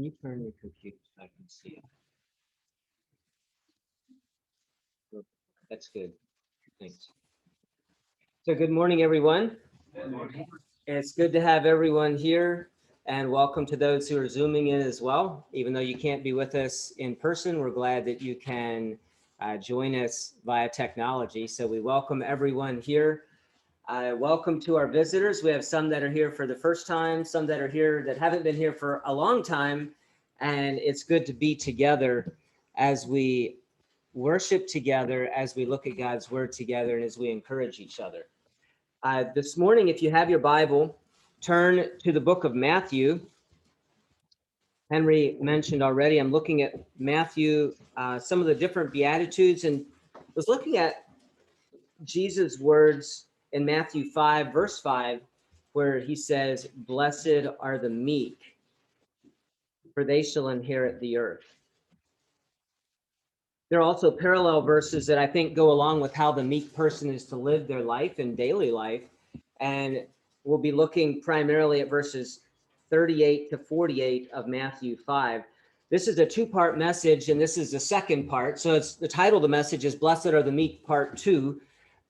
you turn your computer so I can see it? That's good. Thanks. So good morning, everyone. Good morning. It's good to have everyone here, and welcome to those who are Zooming in as well. Even though you can't be with us in person, we're glad that you can join us via technology. So we welcome everyone here. Welcome to our visitors. We have some that are here for the first time, some that are here that haven't been here for a long time, and it's good to be together as we worship together, as we look at God's word together, and as we encourage each other. This morning, if you have your Bible, turn to the book of Matthew. Henry mentioned already, I'm looking at Matthew, some of the different Beatitudes, and was looking at Jesus' words in Matthew 5, verse 5, where he says, "Blessed are the meek, for they shall inherit the earth." There are also parallel verses that I think go along with how the meek person is to live their life in daily life. And we'll be looking primarily at verses 38 to 48 of Matthew 5. This is a two-part message, and this is the second part. So it's the title of the message is Blessed Are the Meek, Part 2.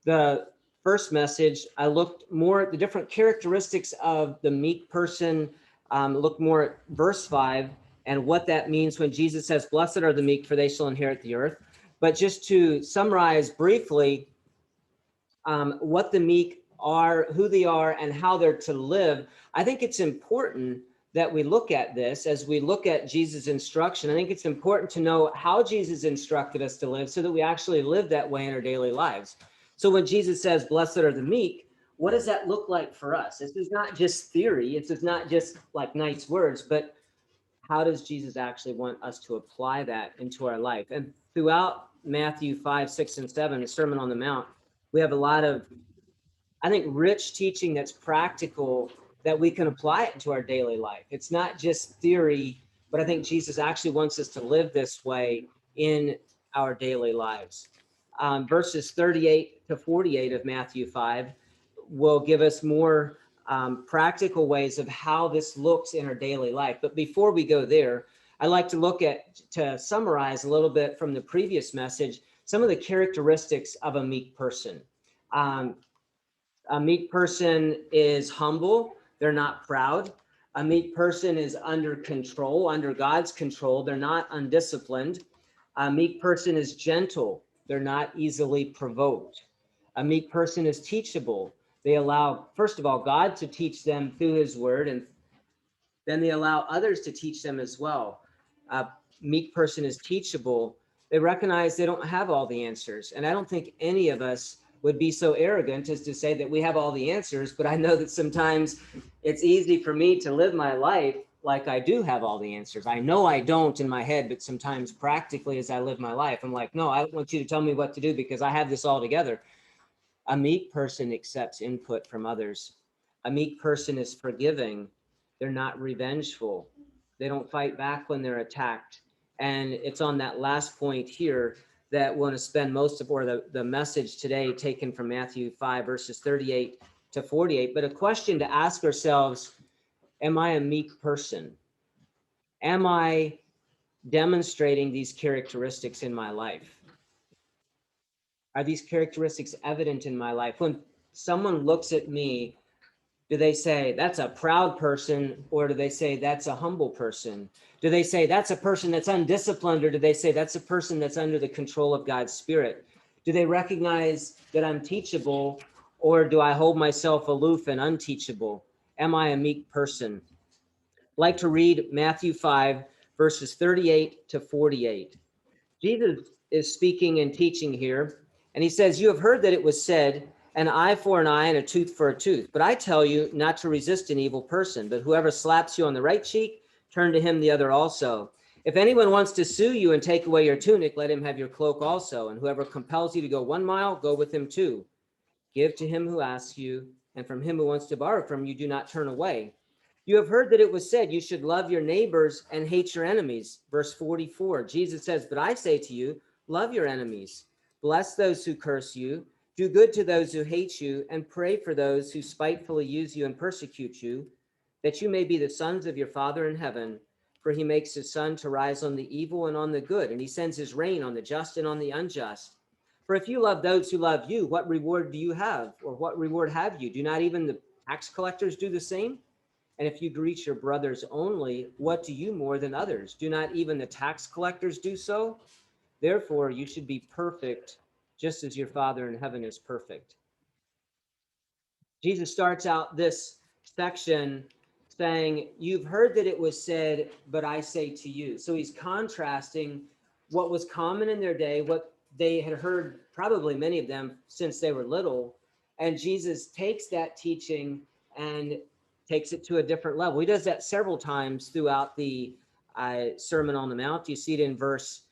The first message, I looked more at the different characteristics of the meek person, looked more at verse 5 and what that means when Jesus says, "Blessed are the meek, for they shall inherit the earth." But just to summarize briefly what the meek are, who they are, and how they're to live, I think it's important that we look at this as we look at Jesus' instruction. I think it's important to know how Jesus instructed us to live so that we actually live that way in our daily lives. So when Jesus says, "Blessed are the meek," what does that look like for us? This is not just theory. It's not just like nice words, but how does Jesus actually want us to apply that into our life? And throughout Matthew 5, 6, and 7, the Sermon on the Mount, we have a lot of, I think, rich teaching that's practical that we can apply it to our daily life. It's not just theory, but I think Jesus actually wants us to live this way in our daily lives. Verses 38 to 48 of Matthew 5 will give us more practical ways of how this looks in our daily life. But before we go there, I'd like to look at, to summarize a little bit from the previous message, some of the characteristics of a meek person. A meek person is humble. They're not proud. A meek person is under control, under God's control. They're not undisciplined. A meek person is gentle. They're not easily provoked. A meek person is teachable. They allow, first of all, God to teach them through his word, and then they allow others to teach them as well. A meek person is teachable. They recognize they don't have all the answers. And I don't think any of us would be so arrogant as to say that we have all the answers, but I know that sometimes it's easy for me to live my life like I do have all the answers. I know I don't in my head, but sometimes practically as I live my life, I'm like, no, I don't want you to tell me what to do because I have this all together. A meek person accepts input from others. A meek person is forgiving. They're not revengeful. They don't fight back when they're attacked. And it's on that last point here that we want to spend most of, or the message today taken from Matthew 5, verses 38 to 48. But a question to ask ourselves, am I a meek person? Am I demonstrating these characteristics in my life? Are these characteristics evident in my life? When someone looks at me, do they say that's a proud person, or do they say that's a humble person? Do they say that's a person that's undisciplined, or do they say that's a person that's under the control of God's Spirit? Do they recognize that I'm teachable, or do I hold myself aloof and unteachable? Am I a meek person? I'd like to read Matthew 5, verses 38 to 48. Jesus is speaking and teaching here, and he says, "You have heard that it was said, an eye for an eye and a tooth for a tooth. But I tell you not to resist an evil person, but whoever slaps you on the right cheek, turn to him the other also. If anyone wants to sue you and take away your tunic, let him have your cloak also. And whoever compels you to go 1 mile, go with him 2. Give to him who asks you, and from him who wants to borrow from you, do not turn away. You have heard that it was said, you should love your neighbors and hate your enemies." Verse 44, Jesus says, "But I say to you, love your enemies. Bless those who curse you. Do good to those who hate you, and pray for those who spitefully use you and persecute you, that you may be the sons of your Father in heaven. For he makes his sun to rise on the evil and on the good, and he sends his rain on the just and on the unjust. For if you love those who love you, what reward do you have? Or what reward have you? Do not even the tax collectors do the same? And if you greet your brothers only, what do you more than others? Do not even the tax collectors do so? Therefore, you should be perfect, just as your Father in heaven is perfect. Jesus starts out this section saying, you've heard that it was said, but I say to you. So he's contrasting what was common in their day, what they had heard, probably many of them since they were little. And Jesus takes that teaching and takes it to a different level. He does that several times throughout the Sermon on the Mount. You see it in verse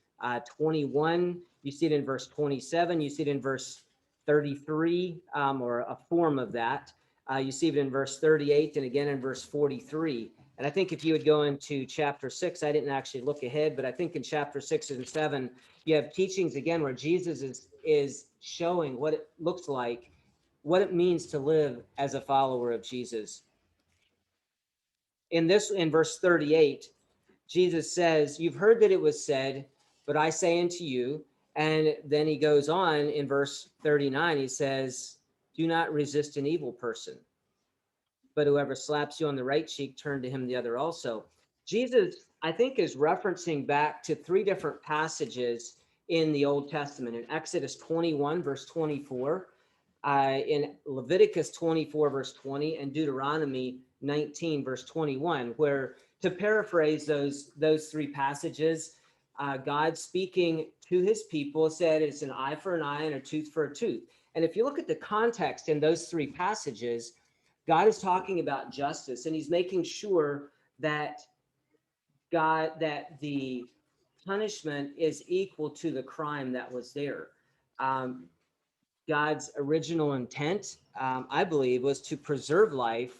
21, you see it in verse 27, you see it in verse 33, or a form of that. You see it in verse 38 and again in verse 43. And I think if you would go into chapter 6, I didn't actually look ahead, but I think in chapter 6 and 7, you have teachings again where Jesus is showing what it looks like, what it means to live as a follower of Jesus. In verse 38, Jesus says, you've heard that it was said, but I say unto you. And then he goes on in verse 39, he says, do not resist an evil person, but whoever slaps you on the right cheek, turn to him the other also. Jesus, I think, is referencing back to three different passages in the Old Testament. In Exodus 21, verse 24, in Leviticus 24, verse 20, and Deuteronomy 19, verse 21, where, to paraphrase those three passages, God speaking to his people said it's an eye for an eye and a tooth for a tooth. And if you look at the context in those three passages, God is talking about justice, and he's making sure that the punishment is equal to the crime that was there. God's original intent, I believe, was to preserve life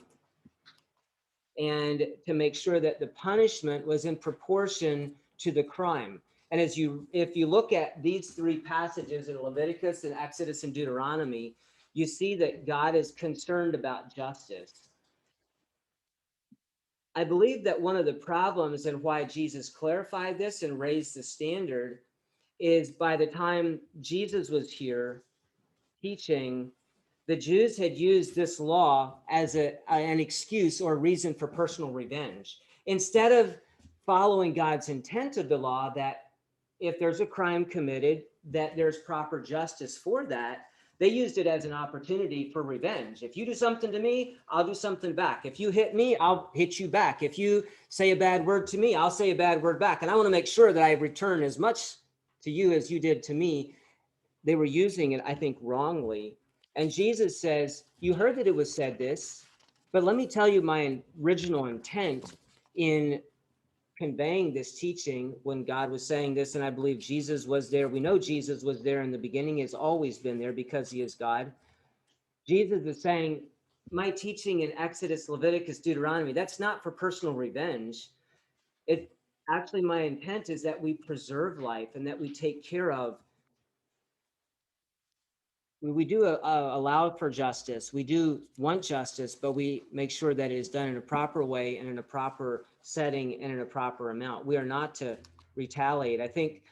and to make sure that the punishment was in proportion to the crime. And if you look at these three passages in Leviticus and Exodus and Deuteronomy, you see that God is concerned about justice. I believe that one of the problems and why Jesus clarified this and raised the standard is by the time Jesus was here teaching, the Jews had used this law as an excuse or reason for personal revenge. Instead of following God's intent of the law, that if there's a crime committed, that there's proper justice for that, they used it as an opportunity for revenge. If you do something to me, I'll do something back. If you hit me, I'll hit you back. If you say a bad word to me, I'll say a bad word back. And I want to make sure that I return as much to you as you did to me. They were using it, I think, wrongly. And Jesus says, you heard that it was said this, but let me tell you my original intent in conveying this teaching when God was saying this, and I believe Jesus was there. We know Jesus was there in the beginning, has always been there because he is God. Jesus is saying, my teaching in Exodus, Leviticus, Deuteronomy, that's not for personal revenge. It actually, my intent is that we preserve life and that we take care of. We do allow for justice. We do want justice, but we make sure that it is done in a proper way and in a proper setting and in a proper amount. We are not to retaliate. I think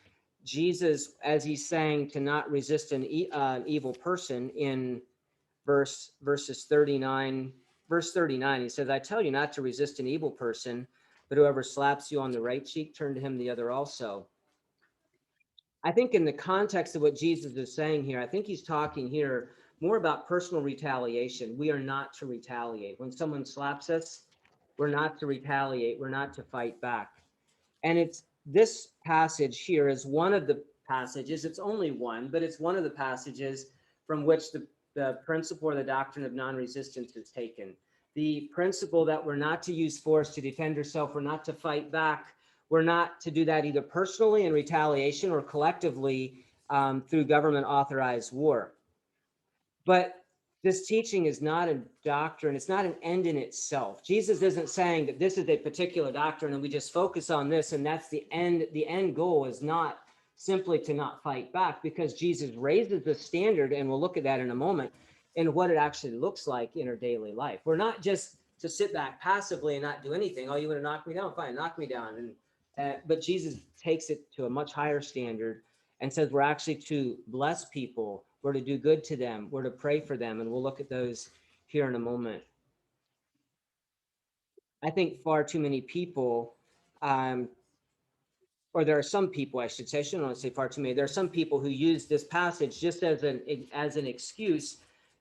Jesus, as he's saying to not resist an evil person in verses 39, verse 39, he says, I tell you not to resist an evil person, but whoever slaps you on the right cheek, turn to him the other also. I think in the context of what Jesus is saying here, I think he's talking here more about personal retaliation. We are not to retaliate. When someone slaps us, we're not to retaliate. We're not to fight back. And it's this passage here is one of the passages. It's only one, but it's one of the passages from which the principle or the doctrine of non-resistance is taken. The principle that we're not to use force to defend ourselves, we're not to fight back, we're not to do that either personally in retaliation or collectively through government authorized war. But this teaching is not a doctrine. It's not an end in itself. Jesus isn't saying that this is a particular doctrine and we just focus on this and that's the end. The end goal is not simply to not fight back, because Jesus raises the standard, and we'll look at that in a moment, in what it actually looks like in our daily life. We're not just to sit back passively and not do anything. Oh, you want to knock me down? Fine, knock me down. But Jesus takes it to a much higher standard and says we're actually to bless people, we're to do good to them, we're to pray for them, and we'll look at those here in a moment. I think far too many people, or there are some people, I should say, I shouldn't want to say far too many. There are some people who use this passage just as an excuse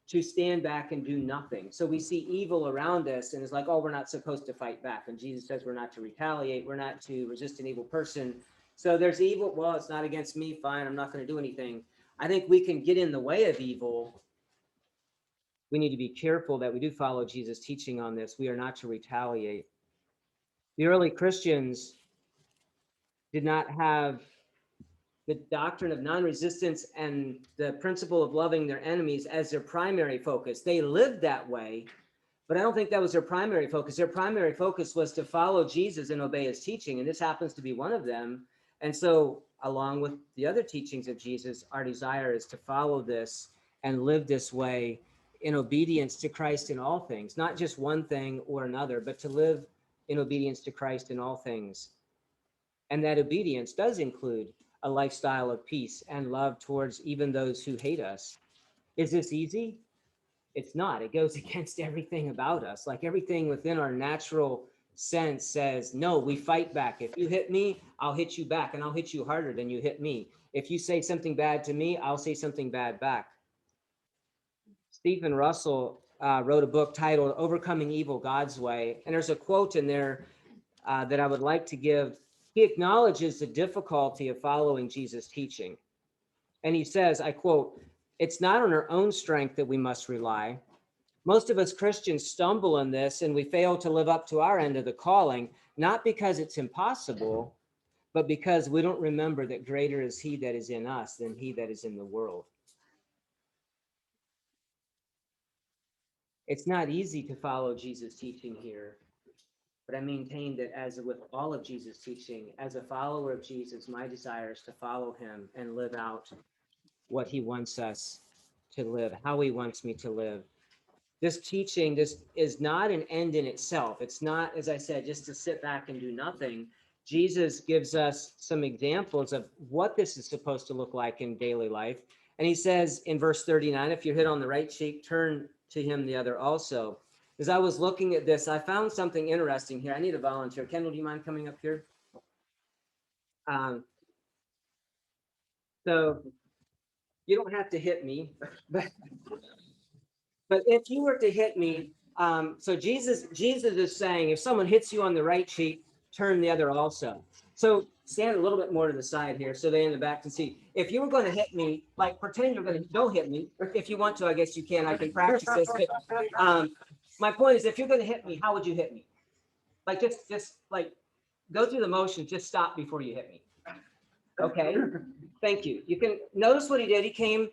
to stand back and do nothing. So we see evil around us, and it's like, oh, we're not supposed to fight back. And Jesus says we're not to retaliate, we're not to resist an evil person. So there's evil. Well, it's not against me. Fine, I'm not going to do anything. I think we can get in the way of evil. We need to be careful that we do follow Jesus' teaching on this. We are not to retaliate. The early Christians did not have the doctrine of non-resistance and the principle of loving their enemies as their primary focus. They lived that way, but I don't think that was their primary focus. Their primary focus was to follow Jesus and obey his teaching, and this happens to be one of them. And so, along with the other teachings of Jesus, our desire is to follow this and live this way in obedience to Christ in all things, not just one thing or another, but to live in obedience to Christ in all things. And that obedience does include a lifestyle of peace and love towards even those who hate us. Is this easy? It's not. It goes against everything about us. Like everything within our natural sense says, no, we fight back. If you hit me, I'll hit you back, and I'll hit you harder than you hit me. If you say something bad to me, I'll say something bad back. Stephen Russell wrote a book titled Overcoming Evil God's Way. And there's a quote in there that I would like to give. He acknowledges the difficulty of following Jesus' teaching. And he says, I quote, "It's not on our own strength that we must rely. Most of us Christians stumble in this and we fail to live up to our end of the calling, not because it's impossible, but because we don't remember that greater is he that is in us than he that is in the world." It's not easy to follow Jesus' teaching here, but I maintain that as with all of Jesus' teaching, as a follower of Jesus, my desire is to follow him and live out what he wants us to live, how he wants me to live. This teaching, this is not an end in itself. It's not, as I said, just to sit back and do nothing. Jesus gives us some examples of what this is supposed to look like in daily life. And he says in verse 39, if you're hit on the right cheek, turn to him the other also. As I was looking at this, I found something interesting here. I need a volunteer. Kendall, do you mind coming up here? Um, so you don't have to hit me, but if you were to hit me, so Jesus is saying, if someone hits you on the right cheek, turn the other also. So stand a little bit more to the side here, so they in the back can see. If you were going to hit me, like pretend you're going to, don't hit me. If you want to, I guess you can. I can practice this. But, my point is, if you're going to hit me, how would you hit me? Like just like go through the motion. Just stop before you hit me. Okay. Thank you. You can notice what he did. He came.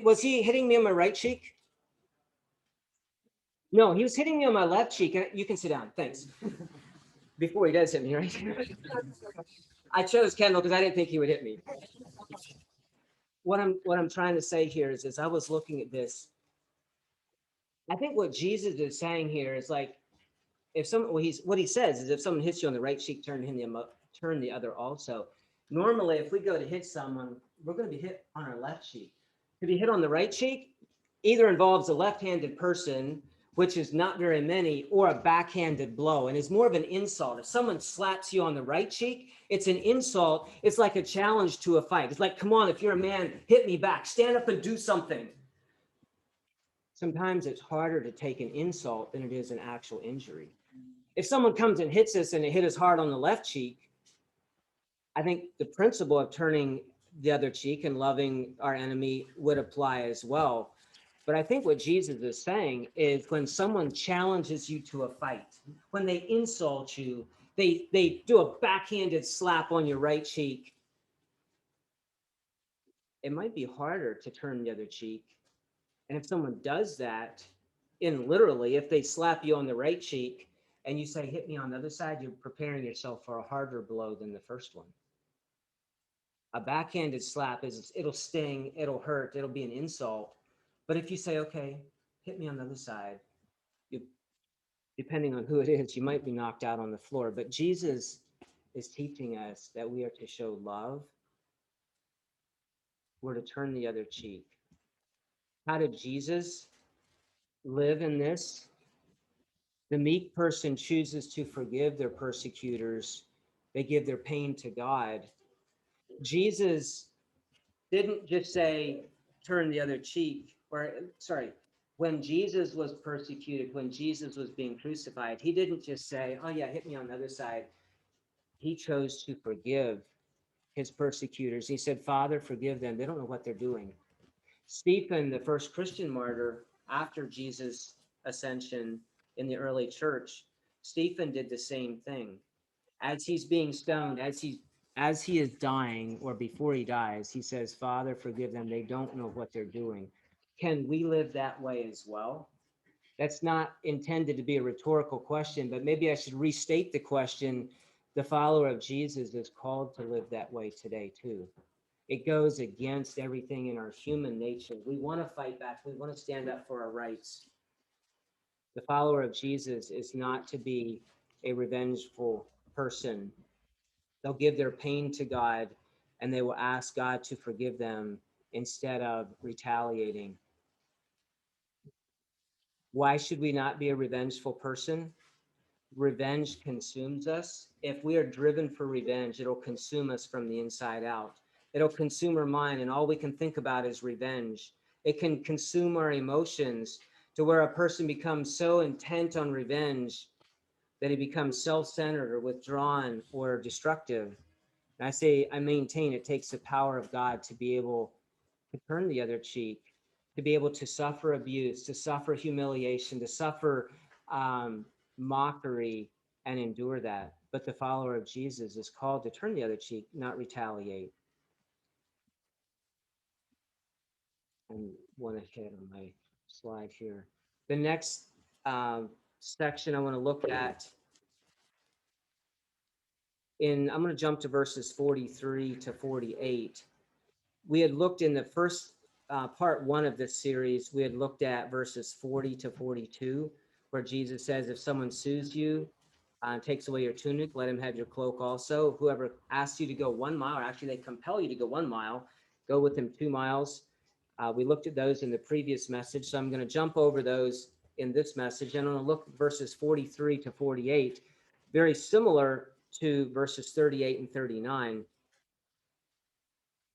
Was he hitting me on my right cheek? No, he was hitting me on my left cheek. You can sit down. Thanks. Before he does hit me, right? I chose Kendall because I didn't think he would hit me. What I'm trying to say here is, as I was looking at this, I think what Jesus is saying here is like, if someone, what he says is, if someone hits you on the right cheek, turn the other also. Normally, if we go to hit someone, we're going to be hit on our left cheek. To be hit on the right cheek either involves a left-handed person, which is not very many, or a backhanded blow, and is more of an insult. If someone slaps you on the right cheek, it's an insult. It's like a challenge to a fight. It's like, come on, if you're a man, hit me back. Stand up and do something. Sometimes it's harder to take an insult than it is an actual injury. If someone comes and hits us and it hit us hard on the left cheek, I think the principle of turning the other cheek and loving our enemy would apply as well. But I think what Jesus is saying is, when someone challenges you to a fight, when they insult you, they do a backhanded slap on your right cheek, it might be harder to turn the other cheek. And if someone does that, literally, if they slap you on the right cheek and you say, hit me on the other side, you're preparing yourself for a harder blow than the first one. A backhanded slap it'll sting, it'll hurt, it'll be an insult. But if you say, okay, hit me on the other side, you depending on who it is, you might be knocked out on the floor. But Jesus is teaching us that we are to show love. We're to turn the other cheek. How did Jesus live in this? The meek person chooses to forgive their persecutors. They give their pain to God. Jesus didn't just say, turn the other cheek, or sorry, when Jesus was persecuted, when Jesus was being crucified, he didn't just say, oh yeah, hit me on the other side. He chose to forgive his persecutors. He said, Father, forgive them. They don't know what they're doing. Stephen, the first Christian martyr after Jesus' ascension in the early church, Stephen did the same thing. As he's being stoned, as he is dying, or before he dies, he says, Father, forgive them. They don't know what they're doing. Can we live that way as well? That's not intended to be a rhetorical question, but maybe I should restate the question. The follower of Jesus is called to live that way today, too. It goes against everything in our human nature. We want to fight back. We want to stand up for our rights. The follower of Jesus is not to be a revengeful person. They'll give their pain to God and they will ask God to forgive them instead of retaliating. Why should we not be a revengeful person? Revenge consumes us. If we are driven for revenge, it'll consume us from the inside out. It'll consume our mind, and all we can think about is revenge. It can consume our emotions to where a person becomes so intent on revenge that he becomes self-centered or withdrawn or destructive. And I maintain it takes the power of God to be able to turn the other cheek, to be able to suffer abuse, to suffer humiliation, to suffer mockery and endure that. But the follower of Jesus is called to turn the other cheek, not retaliate. And one ahead on my slide here. The next section I want to look at I'm going to jump to verses 43 to 48. We had looked in the first part one of this series, we had looked at verses 40 to 42, where Jesus says, if someone sues you, takes away your tunic, let him have your cloak also. Whoever asks you to go 1 mile, or actually they compel you to go 1 mile, go with him 2 miles. We looked at those in the previous message, so I'm going to jump over those in this message. And I'm going to look at verses 43 to 48, very similar to verses 38 and 39.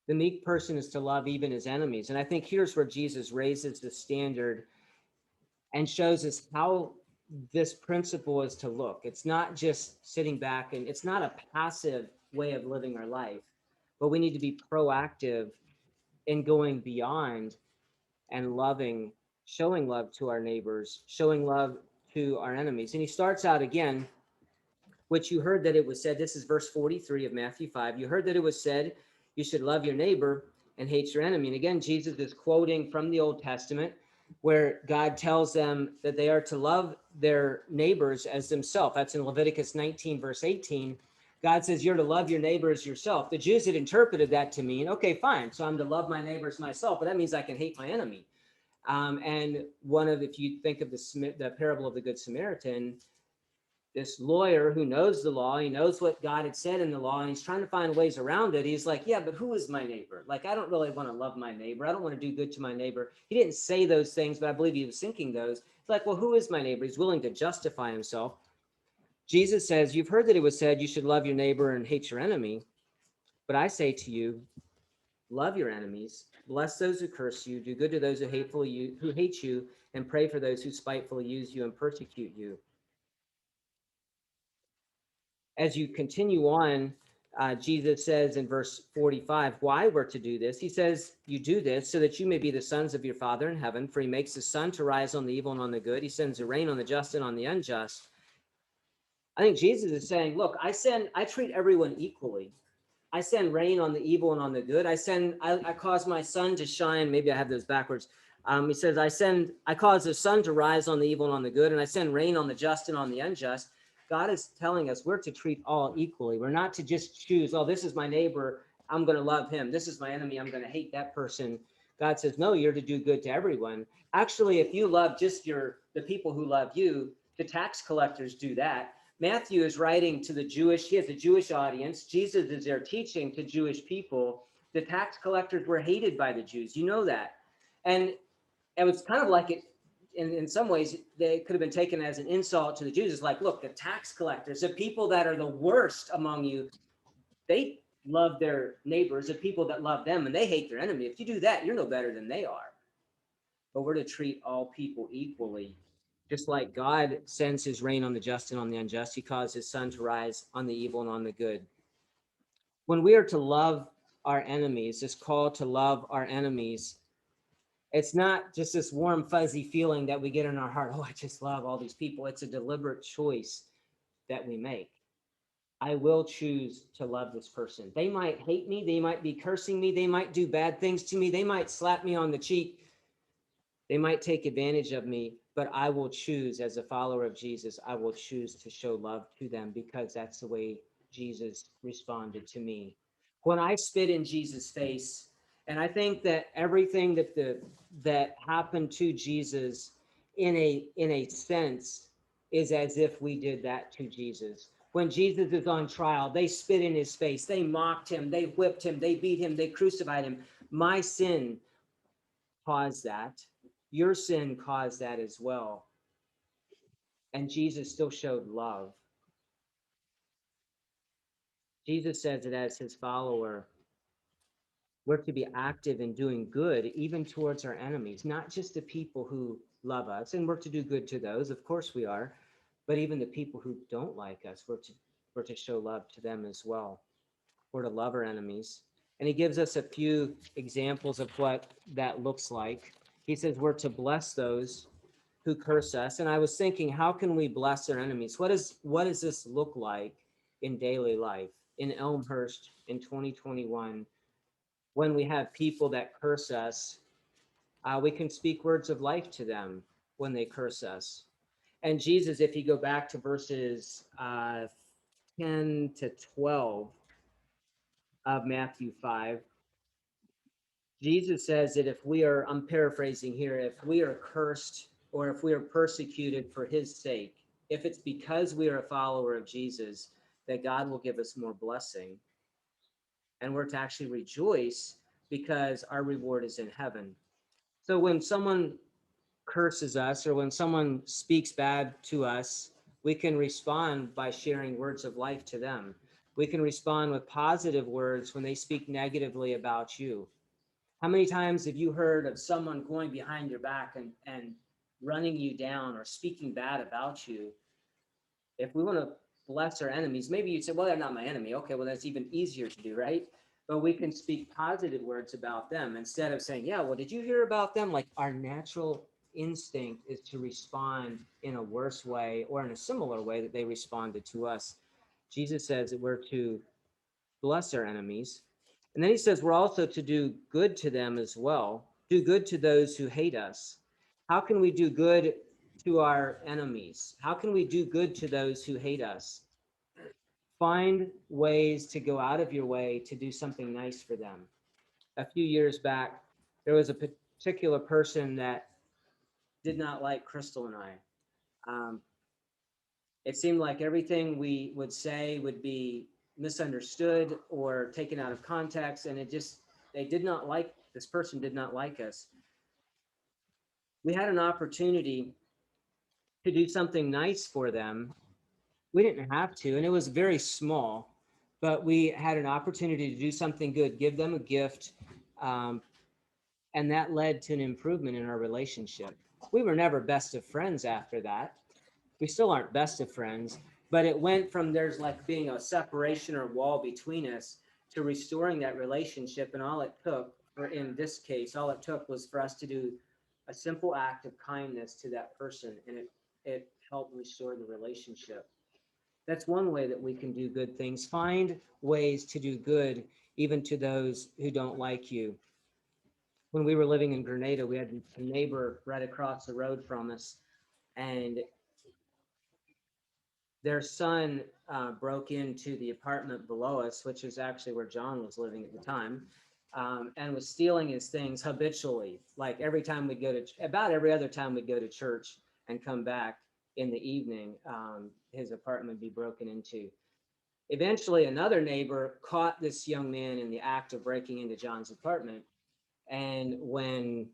The meek person is to love even his enemies. And I think here's where Jesus raises the standard and shows us how this principle is to look. It's not just sitting back, and it's not a passive way of living our life, but we need to be proactive in going beyond and loving, showing love to our neighbors, showing love to our enemies. And he starts out again, which you heard that it was said, this is verse 43 of Matthew 5. You heard that it was said, you should love your neighbor and hate your enemy. And again, Jesus is quoting from the Old Testament, where God tells them that they are to love their neighbors as themselves. That's in Leviticus 19, verse 18. God says you're to love your neighbor as yourself. The Jews had interpreted that to mean, okay, fine, so I'm to love my neighbors myself, but that means I can hate my enemy. And if you think of the parable of the Good Samaritan, this lawyer who knows the law, he knows what God had said in the law, and he's trying to find ways around it. He's like, yeah, but who is my neighbor? Like, I don't really want to love my neighbor. I don't want to do good to my neighbor. He didn't say those things, but I believe he was thinking those. It's like, well, who is my neighbor? He's willing to justify himself. Jesus says, you've heard that it was said, you should love your neighbor and hate your enemy. But I say to you, love your enemies, bless those who curse you, do good to those who hate you, and pray for those who spitefully use you and persecute you. As you continue on, Jesus says in verse 45, why we're to do this. He says, you do this so that you may be the sons of your Father in heaven, for he makes the sun to rise on the evil and on the good. He sends the rain on the just and on the unjust. I think Jesus is saying, look, I treat everyone equally. I send rain on the evil and on the good. I cause my sun to shine. Maybe I have those backwards. He says, I cause the sun to rise on the evil and on the good, and I send rain on the just and on the unjust. God is telling us we're to treat all equally. We're not to just choose, oh, this is my neighbor, I'm going to love him. This is my enemy, I'm going to hate that person. God says, no, you're to do good to everyone. Actually, if you love just the people who love you, The tax collectors do that. Matthew is writing to the Jewish, he has a Jewish audience. Jesus is there teaching to Jewish people. The tax collectors were hated by the Jews. You know that. And it was kind of like it, in some ways, they could have been taken as an insult to the Jews. It's like, look, the tax collectors, the people that are the worst among you, they love their neighbors, the people that love them, and they hate their enemy. If you do that, you're no better than they are. But we're to treat all people equally. Just like God sends his rain on the just and on the unjust, he caused his sun to rise on the evil and on the good. When we are to love our enemies, this call to love our enemies, it's not just this warm, fuzzy feeling that we get in our heart. Oh, I just love all these people. It's a deliberate choice that we make. I will choose to love this person. They might hate me. They might be cursing me. They might do bad things to me. They might slap me on the cheek. They might take advantage of me, but I will choose, as a follower of Jesus, I will choose to show love to them because that's the way Jesus responded to me. When I spit in Jesus' face, and I think that everything that happened to Jesus in a sense is as if we did that to Jesus. When Jesus is on trial, they spit in his face, they mocked him, they whipped him, they beat him, they crucified him. My sin caused that. Your sin caused that as well. And Jesus still showed love. Jesus says that as his follower, we're to be active in doing good, even towards our enemies, not just the people who love us. And we're to do good to those, of course we are, but even the people who don't like us, we're to show love to them as well. We're to love our enemies. And he gives us a few examples of what that looks like. He says we're to bless those who curse us. And I was thinking, how can we bless our enemies? What does this look like in daily life, in Elmhurst in 2021, when we have people that curse us? We can speak words of life to them when they curse us. And Jesus, if you go back to verses 10 to 12 of Matthew 5, Jesus says that if we are, I'm paraphrasing here, if we are cursed or if we are persecuted for his sake, if it's because we are a follower of Jesus, that God will give us more blessing. And we're to actually rejoice because our reward is in heaven. So when someone curses us or when someone speaks bad to us, we can respond by sharing words of life to them. We can respond with positive words when they speak negatively about you. How many times have you heard of someone going behind your back and running you down or speaking bad about you? If we want to bless our enemies, maybe you'd say, well, they're not my enemy. Okay, well, that's even easier to do, right? But we can speak positive words about them instead of saying, yeah, well, did you hear about them? Like our natural instinct is to respond in a worse way or in a similar way that they responded to us. Jesus says that we're to bless our enemies. And then he says we're also to do good to them as well. Do good to those who hate us. How can we do good to our enemies? How can we do good to those who hate us? Find ways to go out of your way to do something nice for them. A few years back, there was a particular person that did not like Crystal and I. Um, it seemed like everything we would say would be misunderstood or taken out of context, and they did not like, this person did not like us. We had an opportunity to do something nice for them. We didn't have to, and it was very small, but we had an opportunity to do something good, give them a gift, um, and that led to an improvement in our relationship. We were never best of friends after that. We still aren't best of friends, but it went from there's like being a separation or wall between us to restoring that relationship. And all it took, or in this case, all it took was for us to do a simple act of kindness to that person, and it helped restore the relationship. That's one way that we can do good things. Find ways to do good even to those who don't like you. When we were living in Grenada, we had a neighbor right across the road from us, and their son broke into the apartment below us, which is actually where John was living at the time, and was stealing his things habitually. Like every time we'd go to, about every other time we'd go to church and come back, in the evening, his apartment be broken into. Eventually, another neighbor caught this young man in the act of breaking into John's apartment. And when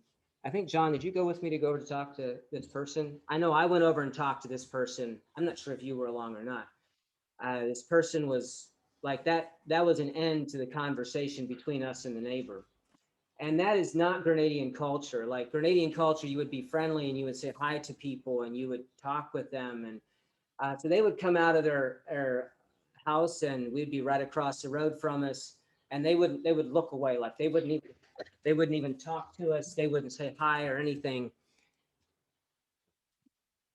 I think, John, did you go with me to go over to talk to this person? I know I went over and talked to this person. I'm not sure if you were along or not. This person was like that was an end to the conversation between us and the neighbor. And that is not Grenadian culture. Like Grenadian culture, you would be friendly and you would say hi to people and you would talk with them. And so they would come out of their house and we'd be right across the road from us, and they would look away, like they wouldn't even talk to us. They wouldn't say hi or anything.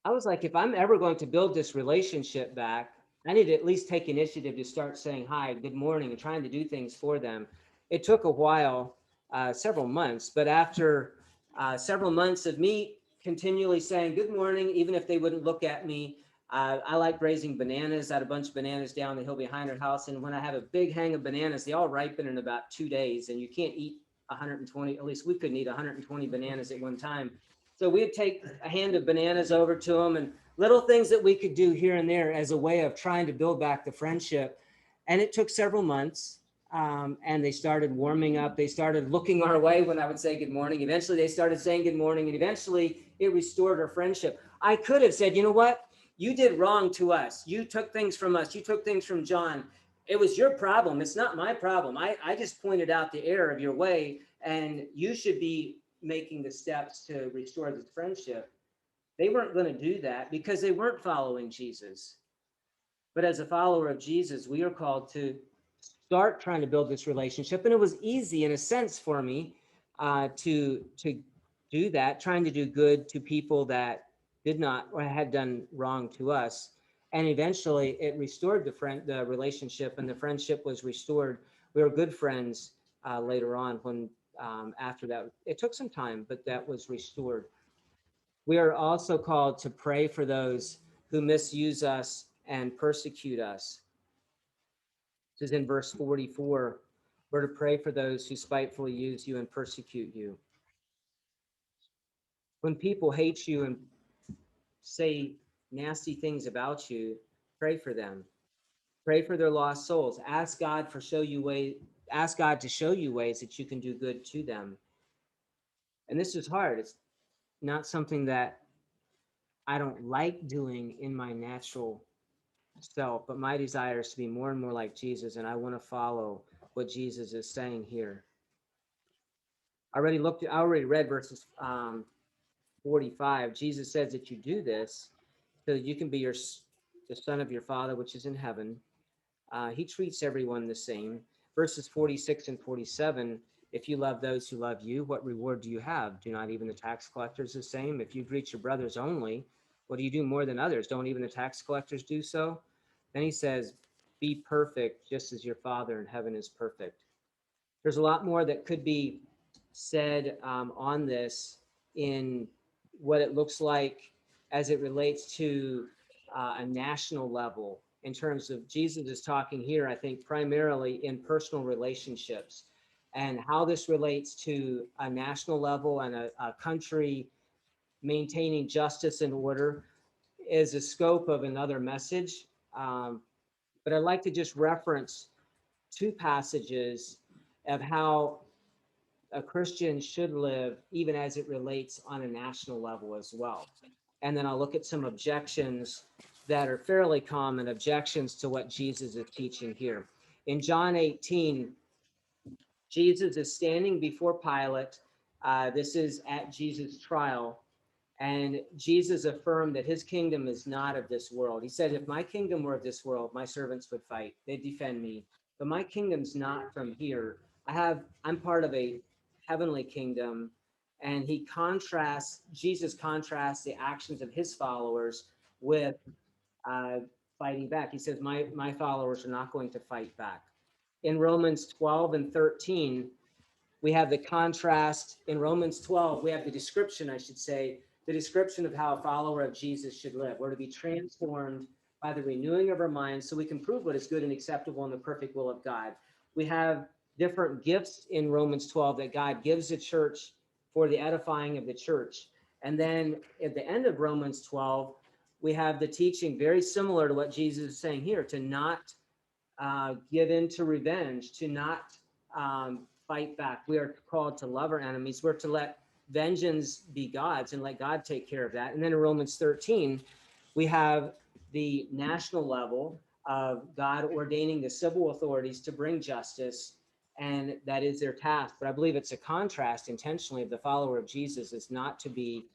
I was like, if I'm ever going to build this relationship back, I need to at least take initiative to start saying hi, good morning, and trying to do things for them. It took a while, several months, but after several months of me continually saying good morning, even if they wouldn't look at me, I like raising bananas. I had a bunch of bananas down the hill behind our house, and when I have a big hang of bananas, they all ripen in about 2 days, and you can't eat 120, at least we couldn't eat 120 bananas at one time. So we'd take a hand of bananas over to them and little things that we could do here and there as a way of trying to build back the friendship. And it took several months. And they started warming up. They started looking our way when I would say good morning. Eventually, they started saying good morning, and eventually, it restored our friendship. I could have said, you know what? You did wrong to us. You took things from us. You took things from John. It was your problem. It's not my problem. I just pointed out the error of your way, and you should be making the steps to restore this friendship. They weren't going to do that because they weren't following Jesus. But as a follower of Jesus, we are called to start trying to build this relationship. And it was easy in a sense for me to do that, trying to do good to people that did not or had done wrong to us. And eventually it restored the relationship, and the friendship was restored. We were good friends later on when after that. It took some time, but that was restored. We are also called to pray for those who misuse us and persecute us. This is in verse 44. We're to pray for those who spitefully use you and persecute you. When people hate you and say nasty things about you, pray for them. Pray for their lost souls. Ask God to show you ways that you can do good to them. And this is hard. It's not something that I don't like doing in my natural self, but my desire is to be more and more like Jesus, and I want to follow what Jesus is saying here. I already read verses 45. Jesus says that you do this so that you can be the son of your Father which is in heaven. He treats everyone the same. Verses 46 and 47. If you love those who love you, what reward do you have? Do not even the tax collectors the same? If you greet your brothers only, what do you do more than others? Don't even the tax collectors do so? Then he says, be perfect just as your Father in heaven is perfect. There's a lot more that could be said on this in what it looks like as it relates to a national level. In terms of Jesus is talking here, I think primarily in personal relationships, and how this relates to a national level and a country maintaining justice and order is a scope of another message. But I'd like to just reference two passages of how a Christian should live, even as it relates on a national level as well. And then I'll look at some objections that are fairly common objections to what Jesus is teaching here. In John 18, Jesus is standing before Pilate. This is at Jesus' trial. And Jesus affirmed that his kingdom is not of this world. He said, if my kingdom were of this world, my servants would fight. They'd defend me. But my kingdom's not from here. I'm part of a heavenly kingdom. And Jesus contrasts the actions of his followers with fighting back. He says, my followers are not going to fight back. In Romans 12 and 13, we have the contrast. In Romans 12, we have the description, I should say, the description of how a follower of Jesus should live. We're to be transformed by the renewing of our minds so we can prove what is good and acceptable in the perfect will of God. We have different gifts in Romans 12 that God gives the church for the edifying of the church. And then at the end of Romans 12, we have the teaching very similar to what Jesus is saying here, to not give in to revenge, to not fight back. We are called to love our enemies. We're to let vengeance be God's and let God take care of that. And then in Romans 13, we have the national level of God ordaining the civil authorities to bring justice, and that is their task. But I believe it's a contrast intentionally of the follower of Jesus is not to be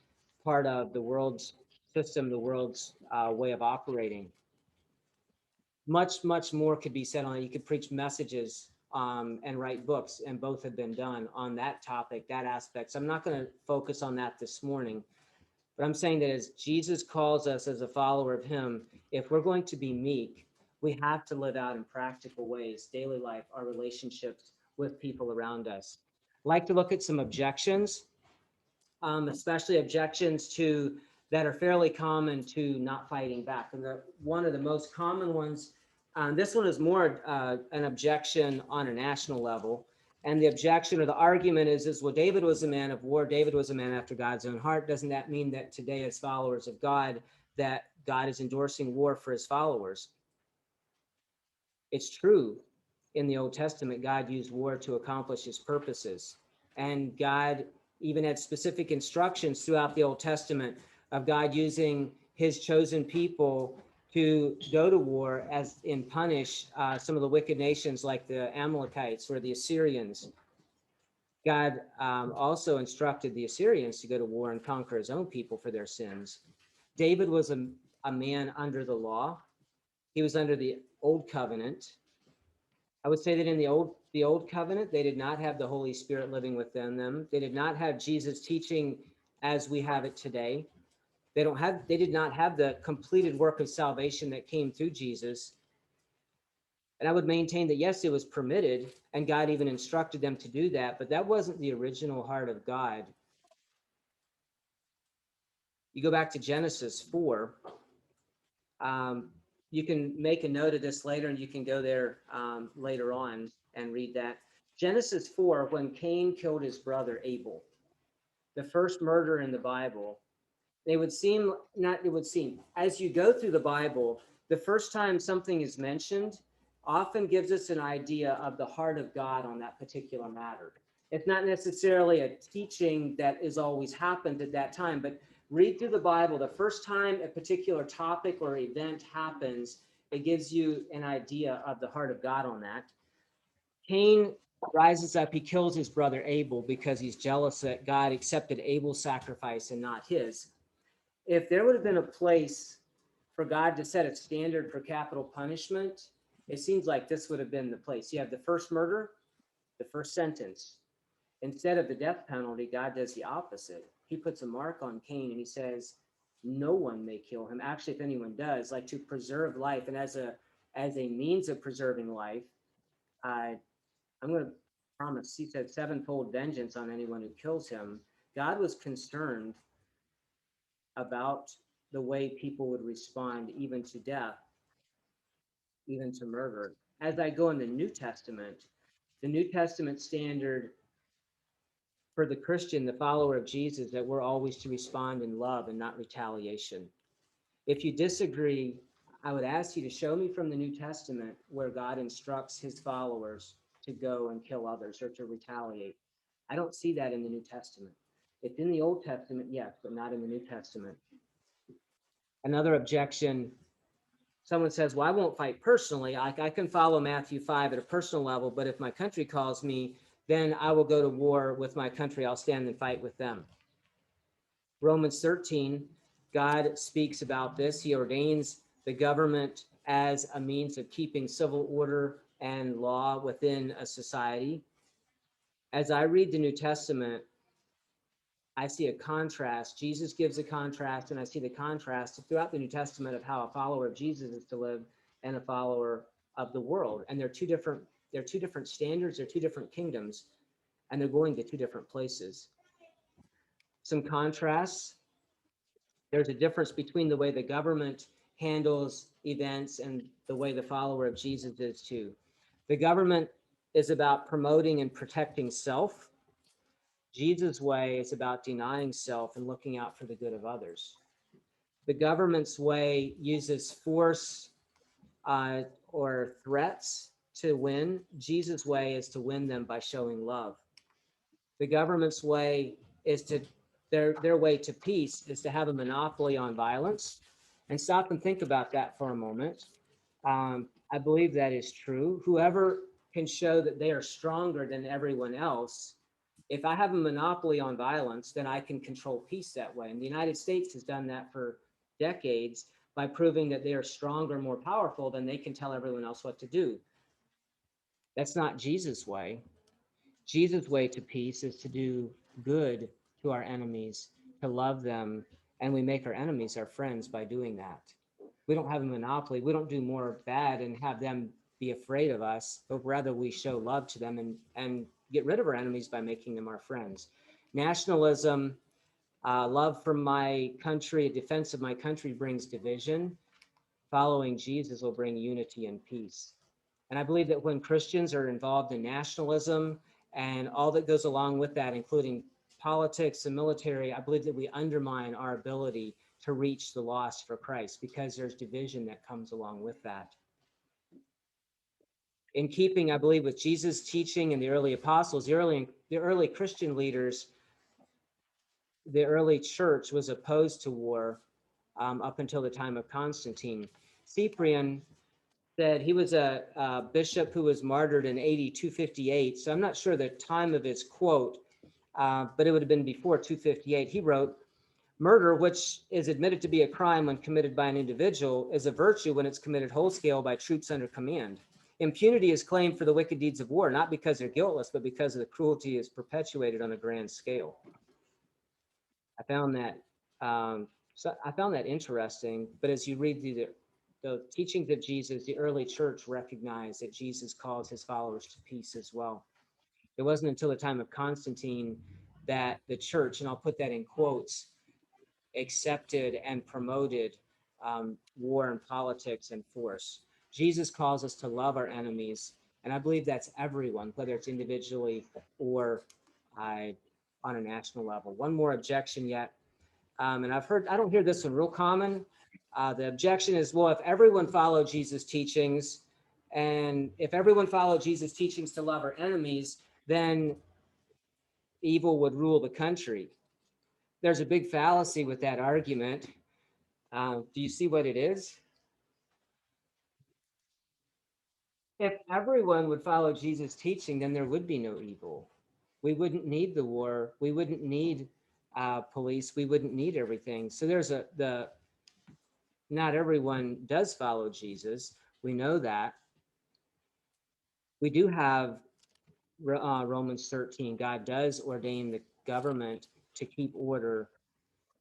part of the world's system, the world's way of operating. Much more could be said on it. You could preach messages and write books, and both have been done on that topic, that aspect. So I'm not going to focus on that this morning, but I'm saying that as Jesus calls us as a follower of him, if we're going to be meek, we have to live out in practical ways, daily life, our relationships with people around us. I'd like to look at some objections, especially objections to that are fairly common to not fighting back. And one of the most common ones, this one is more an objection on a national level. And the objection or the argument is, well, David was a man of war. David was a man after God's own heart. Doesn't that mean that today, as followers of God, that God is endorsing war for his followers? It's true. In the Old Testament, God used war to accomplish his purposes. And God even had specific instructions throughout the Old Testament of God using his chosen people to go to war as in punish some of the wicked nations like the Amalekites or the Assyrians. God also instructed the Assyrians to go to war and conquer his own people for their sins. David was a man under the law. He was under the old covenant. I would say that in the old covenant, they did not have the Holy Spirit living within them. They did not have Jesus teaching as we have it today. They did not have the completed work of salvation that came through Jesus. And I would maintain that, yes, it was permitted, and God even instructed them to do that, but that wasn't the original heart of God. You go back to Genesis 4. You can make a note of this later, and you can go there later on and read that. Genesis 4, when Cain killed his brother Abel, the first murder in the Bible, as you go through the Bible, the first time something is mentioned often gives us an idea of the heart of God on that particular matter. It's not necessarily a teaching that is always happened at that time, but read through the Bible. The first time a particular topic or event happens, it gives you an idea of the heart of God on that. Cain rises up, he kills his brother Abel because he's jealous that God accepted Abel's sacrifice and not his. If there would have been a place for God to set a standard for capital punishment, it seems like this would have been the place. You have the first murder, the first sentence. Instead of the death penalty, God does the opposite. He puts a mark on Cain and he says, no one may kill him. Actually, if anyone does, like to preserve life. And as a means of preserving life, I'm going to promise, he said, sevenfold vengeance on anyone who kills him. God was concerned about the way people would respond even to death, even to murder. As I go in the New Testament standard for the Christian, the follower of Jesus, that we're always to respond in love and not retaliation. If you disagree, I would ask you to show me from the New Testament where God instructs his followers to go and kill others or to retaliate. I don't see that in the New Testament. It's in the Old Testament, yes, but not in the New Testament. Another objection, someone says, well, I won't fight personally. I can follow Matthew 5 at a personal level, but if my country calls me, then I will go to war with my country. I'll stand and fight with them. Romans 13, God speaks about this. He ordains the government as a means of keeping civil order and law within a society. As I read the New Testament, I see a contrast. Jesus gives a contrast, and I see the contrast throughout the New Testament of how a follower of Jesus is to live and a follower of the world. And they're two different standards, they're two different kingdoms, and they're going to two different places. Some contrasts. There's a difference between the way the government handles events and the way the follower of Jesus is too. The government is about promoting and protecting self. Jesus' way is about denying self and looking out for the good of others. The government's way uses force or threats to win. Jesus' way is to win them by showing love. The government's way is to their way to peace is to have a monopoly on violence. And stop and think about that for a moment. I believe that is true. Whoever can show that they are stronger than everyone else, if I have a monopoly on violence, then I can control peace that way. And the United States has done that for decades by proving that they are stronger, more powerful than they can tell everyone else what to do. That's not Jesus' way. Jesus' way to peace is to do good to our enemies, to love them, and we make our enemies our friends by doing that. We don't have a monopoly. We don't do more bad and have them be afraid of us, but rather we show love to them and get rid of our enemies by making them our friends. Nationalism, love for my country, defense of my country brings division. Following Jesus will bring unity and peace. And I believe that when Christians are involved in nationalism and all that goes along with that, including politics and military, I believe that we undermine our ability to reach the lost for Christ because there's division that comes along with that. In keeping, I believe, with Jesus' teaching and the early apostles, the early Christian leaders, the early church was opposed to war up until the time of Constantine. Cyprian said he was a bishop who was martyred in AD 258. So I'm not sure the time of his quote, but it would have been before 258. He wrote, "Murder, which is admitted to be a crime when committed by an individual, is a virtue when it's committed whole scale by troops under command. Impunity is claimed for the wicked deeds of war, not because they're guiltless, but because the cruelty is perpetuated on a grand scale." I found that I found that interesting. But as you read the teachings of Jesus, the early church recognized that Jesus calls his followers to peace as well. It wasn't until the time of Constantine that the church, and I'll put that in quotes, accepted and promoted war and politics and force. Jesus calls us to love our enemies, and I believe that's everyone, whether it's individually or on a national level. One more objection yet. And I don't hear this one real common. The objection is, well, if everyone followed Jesus' teachings, and if everyone followed Jesus' teachings to love our enemies, then evil would rule the country. There's a big fallacy with that argument. Do you see what it is? If everyone would follow Jesus' teaching, then there would be no evil. We wouldn't need the war. We wouldn't need police. We wouldn't need everything. So there's not everyone does follow Jesus. We know that. We do have Romans 13. God does ordain the government to keep order.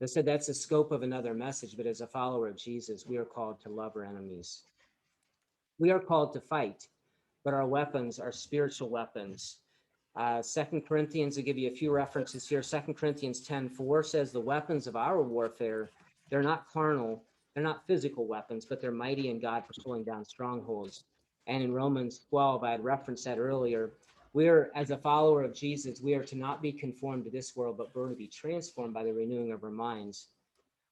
They said that's the scope of another message, but as a follower of Jesus, we are called to love our enemies. We are called to fight, but our weapons are spiritual weapons. 2 Corinthians, I'll give you a few references here. 2 Corinthians 10:4 says the weapons of our warfare, they're not carnal, they're not physical weapons, but they're mighty in God for pulling down strongholds. And in Romans 12, I had referenced that earlier. We're, as a follower of Jesus, we are to not be conformed to this world, but we're to be transformed by the renewing of our minds.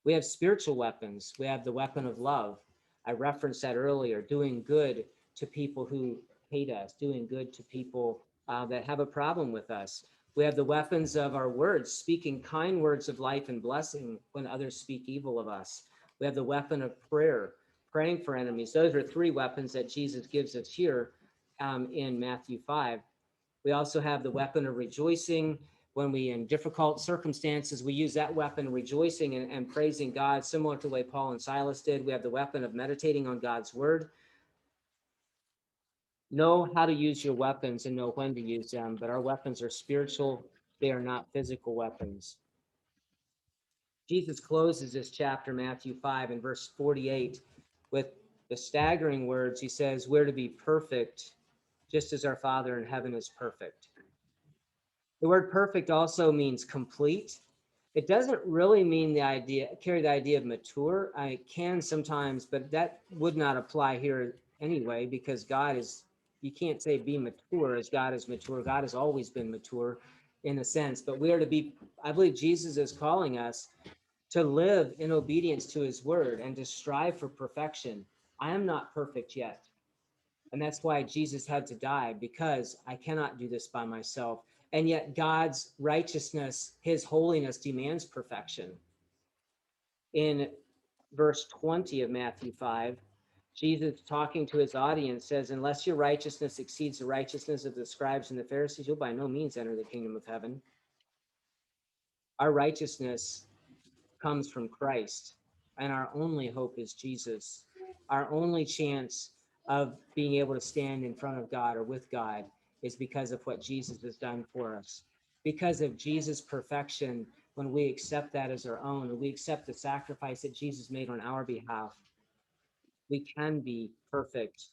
We have spiritual weapons. We have the weapon of love. I referenced that earlier, doing good to people who hate us, doing good to people that have a problem with us. We have the weapons of our words, speaking kind words of life and blessing when others speak evil of us. We have the weapon of prayer, praying for enemies. Those are three weapons that Jesus gives us here in Matthew 5. We also have the weapon of rejoicing. When we, in difficult circumstances, we use that weapon, rejoicing and praising God, similar to the way Paul and Silas did. We have the weapon of meditating on God's word. Know how to use your weapons and know when to use them, but our weapons are spiritual. They are not physical weapons. Jesus closes this chapter, Matthew 5, in verse 48, with the staggering words. He says, "We're to be perfect, just as our Father in heaven is perfect." The word perfect also means complete. It doesn't really mean carry the idea of mature. I can sometimes, but that would not apply here anyway, because you can't say be mature as God is mature. God has always been mature in a sense, but we are to be, I believe Jesus is calling us to live in obedience to his word and to strive for perfection. I am not perfect yet. And that's why Jesus had to die, because I cannot do this by myself. And yet God's righteousness, his holiness demands perfection. In verse 20 of Matthew 5, Jesus, talking to his audience, says, unless your righteousness exceeds the righteousness of the scribes and the Pharisees, you'll by no means enter the kingdom of heaven. Our righteousness comes from Christ, and our only hope is Jesus. Our only chance of being able to stand in front of God or with God is because of what Jesus has done for us. Because of Jesus' perfection, when we accept that as our own, and we accept the sacrifice that Jesus made on our behalf, we can be perfect.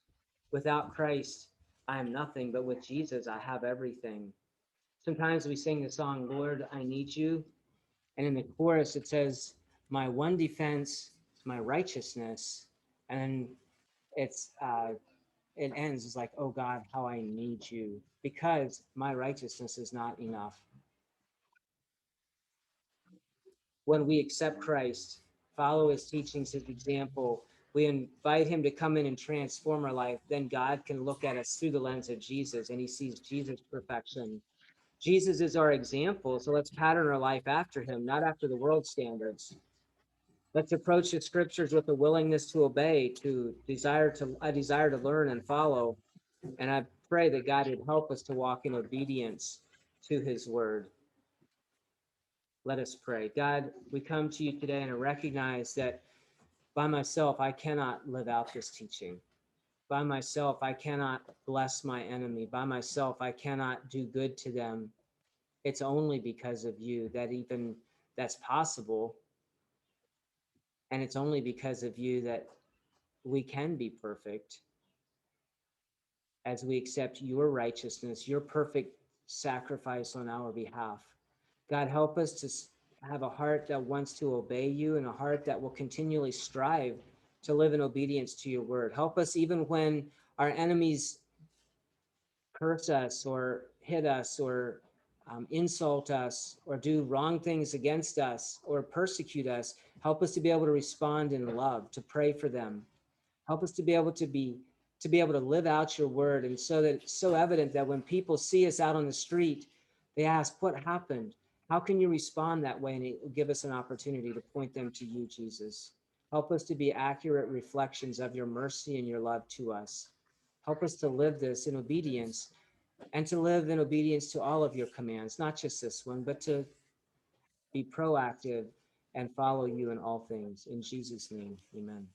Without Christ, I am nothing, but with Jesus, I have everything. Sometimes we sing the song, Lord, I need you. And in the chorus, it says, my one defense is my righteousness. And it ends as like, oh God, how I need you, because my righteousness is not enough. When we accept Christ, follow his teachings, his example, we invite him to come in and transform our life, then God can look at us through the lens of Jesus, and he sees Jesus' perfection. Jesus is our example, so let's pattern our life after him, not after the world's standards. Let's approach the scriptures with a willingness to obey, a desire to learn and follow. And I pray that God would help us to walk in obedience to his word. Let us pray. God, we come to you today and I recognize that by myself, I cannot live out this teaching. By myself, I cannot bless my enemy. By myself, I cannot do good to them. It's only because of you that even that's possible. And it's only because of you that we can be perfect as we accept your righteousness, your perfect sacrifice on our behalf. God, help us to have a heart that wants to obey you and a heart that will continually strive to live in obedience to your word. Help us even when our enemies curse us or hit us or insult us or do wrong things against us or persecute us. Help us to be able to respond in love, to pray for them. Help us to be able to live out your word, and so that it's so evident that when people see us out on the street, they ask, what happened? How can you respond that way? And it will give us an opportunity to point them to you, Jesus. Help us to be accurate reflections of your mercy and your love to us. Help us to live this in obedience, and to live in obedience to all of your commands, not just this one, but to be proactive and follow you in all things. In Jesus' name, amen.